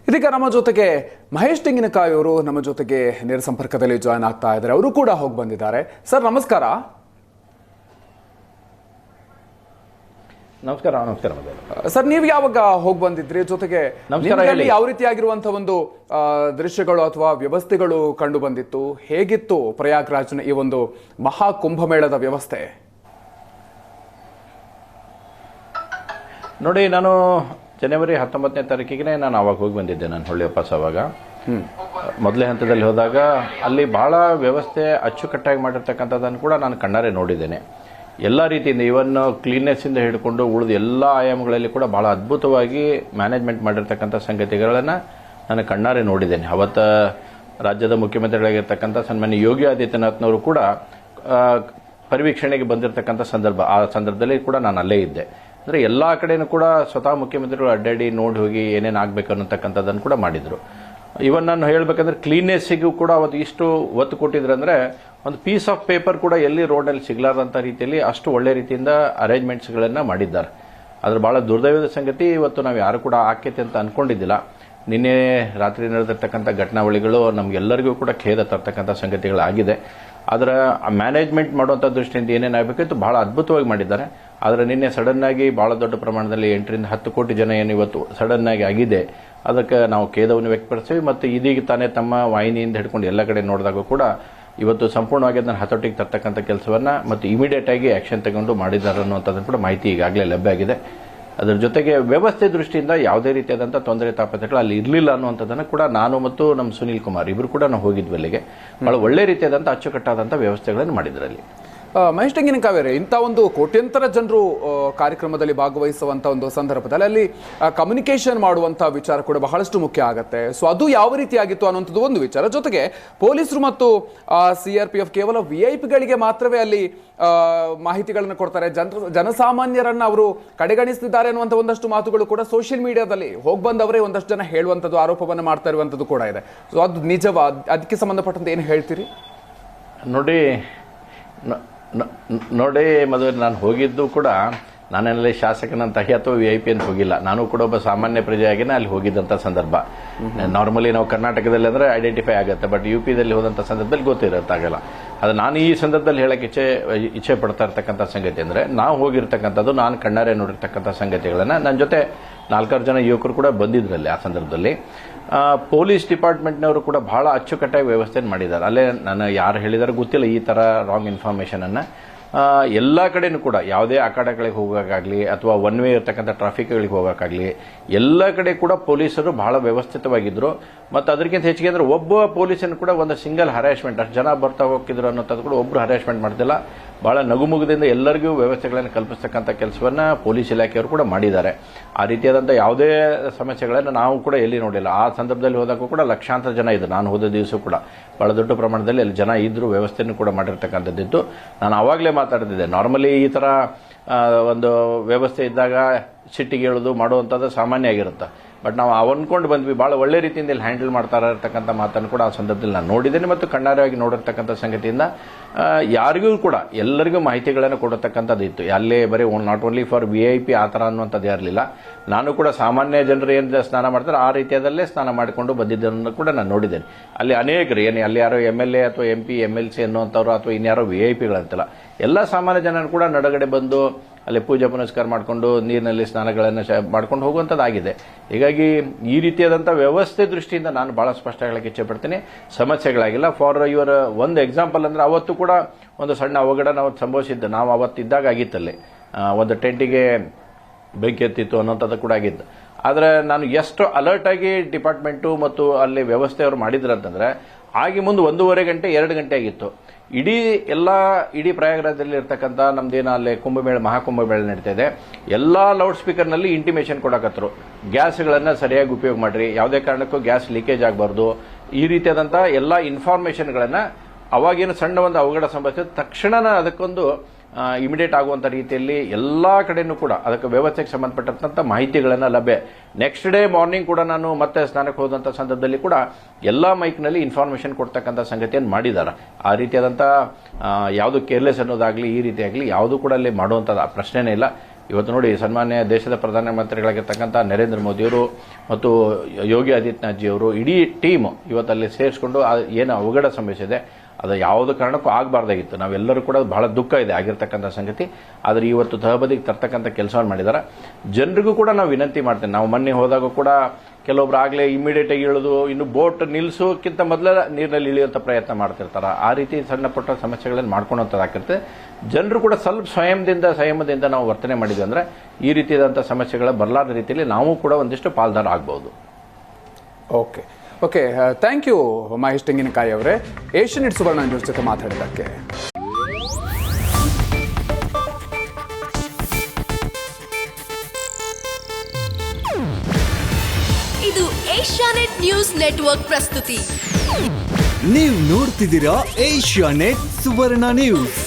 ಇದೀಗ ನಮ್ಮ ಜೊತೆಗೆ ಮಹೇಶ್ ತೆಂಗಿನಕಾಯಿ ಅವರು ನಮ್ಮ ಜೊತೆಗೆ ನೇರ ಸಂಪರ್ಕದಲ್ಲಿ ಜಾಯ್ನ್ ಆಗ್ತಾ ಇದ್ದಾರೆ. ಅವರು ಕೂಡ ಹೋಗಿ ಬಂದಿದ್ದಾರೆ. ಸರ್ ನಮಸ್ಕಾರ. ನಮಸ್ಕಾರ. ನಮಸ್ಕಾರ ಸರ್, ನೀವು ಯಾವಾಗ ಹೋಗಿ ಬಂದಿದ್ರಿ? ಜೊತೆಗೆ ಯಾವ ರೀತಿಯಾಗಿರುವಂತಹ ಒಂದು ದೃಶ್ಯಗಳು ಅಥವಾ ವ್ಯವಸ್ಥೆಗಳು ಕಂಡು ಬಂದಿತ್ತು? ಹೇಗಿತ್ತು ಪ್ರಯಾಗ್ರಾಜ್ನ ಈ ಒಂದು ಮಹಾ ಕುಂಭಮೇಳದ ವ್ಯವಸ್ಥೆ? ನೋಡಿ, ನಾನು ಜನವರಿ 19ನೇ ತಾರೀಕಿಗೆ ನಾನು ಆವಾಗ ಹೋಗಿ ಬಂದಿದ್ದೆ. ನಾನು ಹೊಳ್ಳಿ ವಾಪಸ್ ಆವಾಗ ಮೊದಲೇ ಹಂತದಲ್ಲಿ ಹೋದಾಗ ಅಲ್ಲಿ ಬಹಳ ವ್ಯವಸ್ಥೆ ಅಚ್ಚುಕಟ್ಟಾಗಿ ಮಾಡಿರ್ತಕ್ಕಂಥದ್ದನ್ನು ಕೂಡ ನಾನು ಕಣ್ಣಾರೆ ನೋಡಿದ್ದೇನೆ. ಎಲ್ಲ ರೀತಿಯಿಂದ ಇವನ್ ಕ್ಲೀನ್ನೆಸ್ಸಿಂದ ಹಿಡ್ಕೊಂಡು ಉಳಿದ ಎಲ್ಲ ಆಯಾಮಗಳಲ್ಲಿ ಕೂಡ ಬಹಳ ಅದ್ಭುತವಾಗಿ ಮ್ಯಾನೇಜ್ಮೆಂಟ್ ಮಾಡಿರ್ತಕ್ಕಂಥ ಸಂಗತಿಗಳನ್ನು ನಾನು ಕಣ್ಣಾರೆ ನೋಡಿದ್ದೇನೆ. ಅವತ್ತು ರಾಜ್ಯದ ಮುಖ್ಯಮಂತ್ರಿಗಳಾಗಿರ್ತಕ್ಕಂಥ ಸನ್ಮಾನ್ಯ ಯೋಗಿ ಆದಿತ್ಯನಾಥ್ನವರು ಕೂಡ ಪರಿವೀಕ್ಷಣೆಗೆ ಬಂದಿರತಕ್ಕಂಥ ಸಂದರ್ಭ, ಆ ಸಂದರ್ಭದಲ್ಲಿ ಕೂಡ ನಾನು ಅಲ್ಲೇ ಇದ್ದೆ. ಅಂದರೆ ಎಲ್ಲ ಕಡೆಯೂ ಕೂಡ ಸ್ವತಃ ಮುಖ್ಯಮಂತ್ರಿಗಳು ಅಡ್ಡಾಡಿ ನೋಡಿ ಹೋಗಿ ಏನೇನು ಆಗಬೇಕು ಅನ್ನತಕ್ಕಂಥದ್ದನ್ನು ಕೂಡ ಮಾಡಿದರು. ಇವನ್ ನಾನು ಹೇಳಬೇಕಂದ್ರೆ ಕ್ಲೀನ್ನೆಸ್ಸಿಗೂ ಕೂಡ ಅವತ್ತು ಇಷ್ಟು ಒತ್ತು ಕೊಟ್ಟಿದ್ರು. ಅಂದರೆ ಒಂದು ಪೀಸ್ ಆಫ್ ಪೇಪರ್ ಕೂಡ ಎಲ್ಲಿ ರೋಡಲ್ಲಿ ಸಿಗಲಾರ್ದಂಥ ರೀತಿಯಲ್ಲಿ ಅಷ್ಟು ಒಳ್ಳೆ ರೀತಿಯಿಂದ ಅರೇಂಜ್ಮೆಂಟ್ಸ್ಗಳನ್ನು ಮಾಡಿದ್ದಾರೆ. ಅದ್ರ ಭಾಳ ದುರ್ದೈವದ ಸಂಗತಿ, ಇವತ್ತು ನಾವು ಯಾರು ಕೂಡ ಆಕೈತೆ ಅಂತ ಅಂದ್ಕೊಂಡಿದ್ದಿಲ್ಲ. ನಿನ್ನೆ ರಾತ್ರಿ ನಡೆದಿರ್ತಕ್ಕಂಥ ಘಟನಾವಳಿಗಳು ನಮಗೆಲ್ಲರಿಗೂ ಕೂಡ ಖೇದ ತರ್ತಕ್ಕಂಥ ಸಂಗತಿಗಳಾಗಿದೆ. ಅದರ ಮ್ಯಾನೇಜ್ಮೆಂಟ್ ಮಾಡುವಂಥ ದೃಷ್ಟಿಯಿಂದ ಏನೇನಾಗಬೇಕಿತ್ತು ಬಹಳ ಅದ್ಭುತವಾಗಿ ಮಾಡಿದ್ದಾರೆ. ಆದರೆ ನಿನ್ನೆ ಸಡನ್ನಾಗಿ ಬಹಳ ದೊಡ್ಡ ಪ್ರಮಾಣದಲ್ಲಿ 8ರಿಂದ 10 ಕೋಟಿ ಜನ ಏನು ಇವತ್ತು ಸಡನ್ನಾಗಿ ಆಗಿದೆ, ಅದಕ್ಕೆ ನಾವು ಖೇದವನ್ನು ವ್ಯಕ್ತಪಡಿಸ್ತೀವಿ. ಮತ್ತು ಇದೀಗ ತಾನೇ ತಮ್ಮ ವಾಹಿನಿಯಿಂದ ಹಿಡ್ಕೊಂಡು ಎಲ್ಲ ಕಡೆ ನೋಡಿದಾಗ ಕೂಡ ಇವತ್ತು ಸಂಪೂರ್ಣವಾಗಿ ಅದನ್ನು ಹತೋಟಿಗೆ ತರ್ತಕ್ಕಂಥ ಕೆಲಸವನ್ನು ಮತ್ತು ಇಮಿಡಿಯೇಟ್ ಆಗಿ ಆಕ್ಷನ್ ತಗೊಂಡು ಮಾಡಿದ್ದಾರೆ ಅನ್ನುವಂಥದ್ದು ಕೂಡ ಮಾಹಿತಿ ಈಗಾಗಲೇ ಲಭ್ಯ ಆಗಿದೆ. ಅದರ ಜೊತೆಗೆ ವ್ಯವಸ್ಥೆ ದೃಷ್ಟಿಯಿಂದ ಯಾವುದೇ ರೀತಿಯಾದಂಥ ತೊಂದರೆ ತಾಪತ್ರೆಗಳು ಅಲ್ಲಿ ಇರಲಿಲ್ಲ ಅನ್ನುವಂಥದ್ದನ್ನು ಕೂಡ ನಾನು ಮತ್ತು ನಮ್ಮ ಸುನೀಲ್ ಕುಮಾರ್ ಇಬ್ಬರು ಕೂಡ ನಾವು ಹೋಗಿದ್ವಿ ಅಲ್ಲಿಗೆ. ಬಹಳ ಒಳ್ಳೆ ರೀತಿಯಾದಂಥ ಅಚ್ಚುಕಟ್ಟಾದಂಥ ವ್ಯವಸ್ಥೆಗಳನ್ನು ಮಾಡಿದ್ರಲ್ಲಿ. ಮಹೇಶ್ ತೆಂಗಿನಕಾಯಿ, ಇಂಥ ಒಂದು ಕೋಟ್ಯಂತರ ಜನರು ಕಾರ್ಯಕ್ರಮದಲ್ಲಿ ಭಾಗವಹಿಸುವಂತ ಒಂದು ಸಂದರ್ಭದಲ್ಲಿ ಅಲ್ಲಿ ಕಮ್ಯುನಿಕೇಶನ್ ಮಾಡುವಂತ ವಿಚಾರ ಕೂಡ ಬಹಳಷ್ಟು ಮುಖ್ಯ ಆಗುತ್ತೆ. ಸೊ ಅದು ಯಾವ ರೀತಿಯಾಗಿತ್ತು ಅನ್ನುವಂಥದ್ದು ಒಂದು ವಿಚಾರ. ಜೊತೆಗೆ ಪೊಲೀಸರು ಮತ್ತು CRPF ಕೇವಲ VIP ಗಳಿಗೆ ಮಾತ್ರವೇ ಅಲ್ಲಿ ಮಾಹಿತಿಗಳನ್ನು ಕೊಡ್ತಾರೆ, ಜನಸಾಮಾನ್ಯರನ್ನ ಅವರು ಕಡೆಗಣಿಸ್ತಿದ್ದಾರೆ ಅನ್ನುವಂಥ ಒಂದಷ್ಟು ಮಾತುಗಳು ಕೂಡ ಸೋಷಿಯಲ್ ಮೀಡಿಯಾದಲ್ಲಿ ಹೋಗಿ ಬಂದವರೇ ಒಂದಷ್ಟು ಜನ ಹೇಳುವಂಥದ್ದು, ಆರೋಪವನ್ನು ಮಾಡ್ತಾ ಇರುವಂಥದ್ದು ಕೂಡ ಇದೆ. ಸೊ ಅದು ನಿಜವಾ? ಅದಕ್ಕೆ ಸಂಬಂಧಪಟ್ಟಂತೆ ಏನು ಹೇಳ್ತೀರಿ? ನೋಡಿ ಮದುವೆ, ನಾನು ಹೋಗಿದ್ದು ಕೂಡ ನಾನಲ್ಲಿ ಶಾಸಕನಂತಾಗಿ ಅಥವಾ VIP ಅಂತ ಹೋಗಿಲ್ಲ. ನಾನು ಕೂಡ ಒಬ್ಬ ಸಾಮಾನ್ಯ ಪ್ರಜೆಯಾಗಿನೇ ಅಲ್ಲಿ ಹೋಗಿದ್ದಂಥ ಸಂದರ್ಭ. ನಾರ್ಮಲಿ ನಾವು ಕರ್ನಾಟಕದಲ್ಲಿ ಅಂದರೆ ಐಡೆಂಟಿಫೈ ಆಗುತ್ತೆ, ಬಟ್ UPದಲ್ಲಿ ಹೋದಂಥ ಸಂದರ್ಭದಲ್ಲಿ ಗೊತ್ತಿರತ್ತಾಗಲ್ಲ. ಅದು ನಾನು ಈ ಸಂದರ್ಭದಲ್ಲಿ ಹೇಳಕ್ಕೆ ಇಚ್ಛೆ ಪಡ್ತಾ ಇರ್ತಕ್ಕಂಥ ಸಂಗತಿ ಅಂದರೆ, ನಾವು ಹೋಗಿರ್ತಕ್ಕಂಥದ್ದು ನಾನು ಕಣ್ಣಾರೆ ನೋಡಿರ್ತಕ್ಕಂಥ ಸಂಗತಿಗಳನ್ನು, ನನ್ನ ಜೊತೆ 4 ಜನ ಯುವಕರು ಕೂಡ ಬಂದಿದ್ರಲ್ಲಿ. ಆ ಸಂದರ್ಭದಲ್ಲಿ ಪೊಲೀಸ್ ಡಿಪಾರ್ಟ್ಮೆಂಟ್ನವರು ಕೂಡ ಬಹಳ ಅಚ್ಚುಕಟ್ಟಾಗಿ ವ್ಯವಸ್ಥೆಯನ್ನು ಮಾಡಿದ್ದಾರೆ. ಅಲ್ಲೇ ನಾನು ಯಾರು ಹೇಳಿದಾರೆ ಗೊತ್ತಿಲ್ಲ, ಈ ಥರ ರಾಂಗ್ ಇನ್ಫಾರ್ಮೇಷನನ್ನು ಎಲ್ಲ ಕಡೆನೂ ಕೂಡ ಯಾವುದೇ ಅಖಾಡಗಳಿಗೆ ಹೋಗೋಕ್ಕಾಗಲಿ ಅಥವಾ ಒನ್ ವೇ ಇರ್ತಕ್ಕಂಥ ಟ್ರಾಫಿಕ್ಗಳಿಗೆ ಹೋಗೋಕ್ಕಾಗಲಿ ಎಲ್ಲ ಕಡೆ ಕೂಡ ಪೊಲೀಸರು ಬಹಳ ವ್ಯವಸ್ಥಿತವಾಗಿದ್ದರು. ಮತ್ತು ಅದಕ್ಕಿಂತ ಹೆಚ್ಚಿಗೆ ಅಂದರೆ ಒಬ್ಬ ಪೊಲೀಸನ್ನು ಕೂಡ ಒಂದು ಸಿಂಗಲ್ ಹರಾಸ್ಮೆಂಟ್, ಅಷ್ಟು ಜನ ಬರ್ತಾ ಹೋಗ್ತಿದ್ರು ಅನ್ನೋದು ಕೂಡ ಒಬ್ಬರು ಹರಾಸ್ಮೆಂಟ್ ಮಾಡ್ತಿಲ್ಲ. ಬಹಳ ನಗುಮುಗದಿಂದ ಎಲ್ಲರಿಗೂ ವ್ಯವಸ್ಥೆಗಳನ್ನು ಕಲ್ಪಿಸ್ತಕ್ಕಂಥ ಕೆಲಸವನ್ನು ಪೊಲೀಸ್ ಇಲಾಖೆಯವರು ಕೂಡ ಮಾಡಿದ್ದಾರೆ. ಆ ರೀತಿಯಾದಂಥ ಯಾವುದೇ ಸಮಸ್ಯೆಗಳನ್ನು ನಾವು ಕೂಡ ಎಲ್ಲಿ ನೋಡಿಲ್ಲ. ಆ ಸಂದರ್ಭದಲ್ಲಿ ಹೋದಾಗ ಕೂಡ ಲಕ್ಷಾಂತರ ಜನ ಇದ್ದರು. ನಾನು ಹೋದ ದಿವಸ ಕೂಡ ಬಹಳ ದೊಡ್ಡ ಪ್ರಮಾಣದಲ್ಲಿ ಅಲ್ಲಿ ಜನ ಇದ್ದರು, ವ್ಯವಸ್ಥೆಯನ್ನು ಕೂಡ ಮಾಡಿರ್ತಕ್ಕಂಥದ್ದಿತ್ತು. ನಾನು ಆವಾಗಲೇ ಮಾತಾಡ್ತಿದ್ದೆ, ನಾರ್ಮಲಿ ಈ ಥರ ಒಂದು ವ್ಯವಸ್ಥೆ ಇದ್ದಾಗ ಸಿಟ್ಟಿಗೆ ಹೇಳೋದು ಮಾಡುವಂಥದ್ದು ಸಾಮಾನ್ಯ ಆಗಿರುತ್ತೆ. ಬಟ್ ನಾವು ಅಂದ್ಕೊಂಡು ಬಂದ್ವಿ, ಭಾಳ ಒಳ್ಳೆ ರೀತಿಯಿಂದ ಇಲ್ಲಿ ಹ್ಯಾಂಡಲ್ ಮಾಡ್ತಾ ಇರತಕ್ಕಂಥ ಮಾತನ್ನು ಕೂಡ ಆ ಸಂದರ್ಭದಲ್ಲಿ ನಾನು ನೋಡಿದ್ದೇನೆ. ಮತ್ತು ಕಣ್ಣಾರೆಯಾಗಿ ನೋಡಿರ್ತಕ್ಕಂಥ ಸಂಗತಿಯಿಂದ ಯಾರಿಗೂ ಕೂಡ ಎಲ್ಲರಿಗೂ ಮಾಹಿತಿಗಳನ್ನು ಕೊಡತಕ್ಕಂಥದ್ದು ಇತ್ತು. ಅಲ್ಲೇ ಬರೀ ನಾಟ್ ಓನ್ಲಿ ಫಾರ್ VIP ಆ ಥರ ಅನ್ನುವಂಥದ್ದು ಇರಲಿಲ್ಲ. ನಾನು ಕೂಡ ಸಾಮಾನ್ಯ ಜನರು ಏನು ಸ್ನಾನ ಮಾಡ್ತಾರೆ ಆ ರೀತಿಯದಲ್ಲೇ ಸ್ನಾನ ಮಾಡಿಕೊಂಡು ಬಂದಿದ್ದನ್ನು ಕೂಡ ನಾನು ನೋಡಿದ್ದೇನೆ. ಅಲ್ಲಿ ಅನೇಕರು ಅಲ್ಲಿ ಯಾರೋ MLA ಅಥವಾ MP MLC ಅನ್ನುವಂಥವ್ರು ಅಥವಾ ಇನ್ಯಾರೋ VIPಗಳಂತಲ್ಲ, ಎಲ್ಲ ಸಾಮಾನ್ಯ ಜನರು ಕೂಡ ನಡುಗಡೆ ಬಂದು ಅಲ್ಲಿ ಪೂಜೆ ಪುನಸ್ಕಾರ ಮಾಡಿಕೊಂಡು ನೀರಿನಲ್ಲಿ ಸ್ನಾನಗಳನ್ನು ಮಾಡ್ಕೊಂಡು ಹೋಗುವಂಥದ್ದಾಗಿದೆ. ಹೀಗಾಗಿ ಈ ರೀತಿಯಾದಂಥ ವ್ಯವಸ್ಥೆ ದೃಷ್ಟಿಯಿಂದ ನಾನು ಭಾಳ ಸ್ಪಷ್ಟ ಹೇಳಕ್ಕೆ ಇಚ್ಛೆ ಪಡ್ತೀನಿ, ಸಮಸ್ಯೆಗಳಾಗಿಲ್ಲ. ಫಾರ್ ಯುವರ್ ಒಂದು ಎಕ್ಸಾಂಪಲ್ ಅಂದರೆ, ಅವತ್ತು ಕೂಡ ಒಂದು ಸಣ್ಣ ಅವಘಡ ನಾವು ಸಂಭವಿಸಿದ್ದು. ನಾವು ಅವತ್ತಿದ್ದಾಗ ಆಗಿತ್ತಲ್ಲಿ ಒಂದು ಟೆಂಟಿಗೆ ಬೆಂಕಿ ಎತ್ತಿತ್ತು ಅನ್ನೋಂಥದ್ದು ಕೂಡ ಆಗಿತ್ತು. ಆದರೆ ನಾನು ಎಷ್ಟು ಅಲರ್ಟ್ ಆಗಿ ಡಿಪಾರ್ಟ್ಮೆಂಟು ಮತ್ತು ಅಲ್ಲಿ ವ್ಯವಸ್ಥೆಯವರು ಮಾಡಿದ್ರಂತಂದರೆ, ಆಗಿ ಮುಂದೆ 1.5 ಗಂಟೆ 2 ಗಂಟೆ ಆಗಿತ್ತು. ಇಡೀ ಪ್ರಯಾಗರಾಜದಲ್ಲಿ ಇರ್ತಕ್ಕಂಥ ನಮ್ದೇನ ಅಲ್ಲಿ ಕುಂಭಮೇಳ ಮಹಾಕುಂಭಮೇಳ ನಡೀತಾ ಇದೆ, ಎಲ್ಲ ಲೌಡ್ ಸ್ಪೀಕರ್ನಲ್ಲಿ ಇಂಟಿಮೇಷನ್ ಕೊಡಕತ್ತರು, ಗ್ಯಾಸ್ಗಳನ್ನು ಸರಿಯಾಗಿ ಉಪಯೋಗ ಮಾಡಿರಿ, ಯಾವುದೇ ಕಾರಣಕ್ಕೂ ಗ್ಯಾಸ್ ಲೀಕೇಜ್ ಆಗಬಾರ್ದು. ಈ ರೀತಿಯಾದಂಥ ಎಲ್ಲ ಇನ್ಫಾರ್ಮೇಷನ್ಗಳನ್ನು ಅವಾಗೇನು ಸಣ್ಣ ಒಂದು ಅವಘಡ ಸಂಭವಿಸಿದ ತಕ್ಷಣ ಅದಕ್ಕೊಂದು ಇಮಿಡಿಯೇಟ್ ಆಗುವಂಥ ರೀತಿಯಲ್ಲಿ ಎಲ್ಲ ಕಡೆಯೂ ಕೂಡ ಅದಕ್ಕೆ ವ್ಯವಸ್ಥೆಗೆ ಸಂಬಂಧಪಟ್ಟಂಥ ಮಾಹಿತಿಗಳನ್ನು ಲಭ್ಯ. ನೆಕ್ಸ್ಟ್ ಡೇ ಮಾರ್ನಿಂಗ್ ಕೂಡ ನಾನು ಮತ್ತೆ ಸ್ನಾನಕ್ಕೆ ಹೋದಂಥ ಸಂದರ್ಭದಲ್ಲಿ ಕೂಡ ಎಲ್ಲ ಮೈಕ್ನಲ್ಲಿ ಇನ್ಫಾರ್ಮೇಷನ್ ಕೊಡ್ತಕ್ಕಂಥ ಸಂಗತಿಯನ್ನು ಮಾಡಿದ್ದಾರೆ. ಆ ರೀತಿಯಾದಂಥ ಯಾವುದು ಕೇರ್ಲೆಸ್ ಅನ್ನೋದಾಗಲಿ ಈ ರೀತಿಯಾಗಲಿ ಯಾವುದು ಕೂಡ ಅಲ್ಲಿ ಮಾಡುವಂಥದ್ದು ಪ್ರಶ್ನೆನೇ ಇಲ್ಲ. ಇವತ್ತು ನೋಡಿ ಸನ್ಮಾನ್ಯ ದೇಶದ ಪ್ರಧಾನಮಂತ್ರಿಗಳಾಗಿರ್ತಕ್ಕಂಥ ನರೇಂದ್ರ ಮೋದಿಯವರು ಮತ್ತು ಯೋಗಿ ಆದಿತ್ಯನಾಥ್ ಜಿಯವರು ಇಡೀ ಟೀಮ್ ಇವತ್ತಲ್ಲಿ ಸೇರಿಸ್ಕೊಂಡು ಏನು ಅವಘಡ ಸಂಭವಿಸಿದೆ ಅದು ಯಾವುದೇ ಕಾರಣಕ್ಕೂ ಆಗಬಾರ್ದಾಗಿತ್ತು. ನಾವೆಲ್ಲರೂ ಕೂಡ ಬಹಳ ದುಃಖ ಇದೆ ಆಗಿರ್ತಕ್ಕಂಥ ಸಂಗತಿ. ಆದರೆ ಇವತ್ತು ತಹಬದಿಗೆ ತರ್ತಕ್ಕಂಥ ಕೆಲಸವನ್ನು ಮಾಡಿದ್ದಾರೆ. ಜನರಿಗೂ ಕೂಡ ನಾವು ವಿನಂತಿ ಮಾಡ್ತೇನೆ. ನಾವು ಮೊನ್ನೆ ಹೋದಾಗ ಕೂಡ ಕೆಲವೊಬ್ರು ಆಗಲೇ ಇಮಿಡಿಯೇಟ್ ಆಗಿ ಇಳಿದು ಇನ್ನು ಬೋಟ್ ನಿಲ್ಲಿಸೋಕ್ಕಿಂತ ಮೊದಲೇ ನೀರಿನಲ್ಲಿ ಇಳಿಯುವಂಥ ಪ್ರಯತ್ನ ಮಾಡ್ತಿರ್ತಾರೆ. ಆ ರೀತಿ ಸಣ್ಣ ಪುಟ್ಟ ಸಮಸ್ಯೆಗಳನ್ನು ಮಾಡ್ಕೊಳೋಂಥದ್ದಾಗಿರುತ್ತೆ. ಜನರು ಕೂಡ ಸ್ವಲ್ಪ ಸಂಯಮದಿಂದ ನಾವು ವರ್ತನೆ ಮಾಡಿದ್ವಿ ಅಂದರೆ ಈ ರೀತಿಯಾದಂಥ ಸಮಸ್ಯೆಗಳ ಬರಲಾರದ ರೀತಿಯಲ್ಲಿ ನಾವು ಕೂಡ ಒಂದಿಷ್ಟು ಪಾಲ್ದಾರ ಆಗ್ಬೋದು. ಓಕೆ ಥ್ಯಾಂಕ್ ಯು ಮಹೇಶ್ ತೆಂಗಿನಕಾಯಿ ಅವರೇ, ಏಷ್ಯನ್ ಇಟ್ ಸುವರ್ಣ ನ್ಯೂಸ್ ಜೊತೆ ಮಾತಾಡಿದ್ದಕ್ಕೆ. ಇದು ಏಷ್ಯಾನೆಟ್ ನ್ಯೂಸ್ ನೆಟ್ವರ್ಕ್ ಪ್ರಸ್ತುತಿ. ನೀವು ನೋಡ್ತಿದ್ದೀರಾ ಏಷ್ಯಾನೆಟ್ ಸುವರ್ಣ ನ್ಯೂಸ್.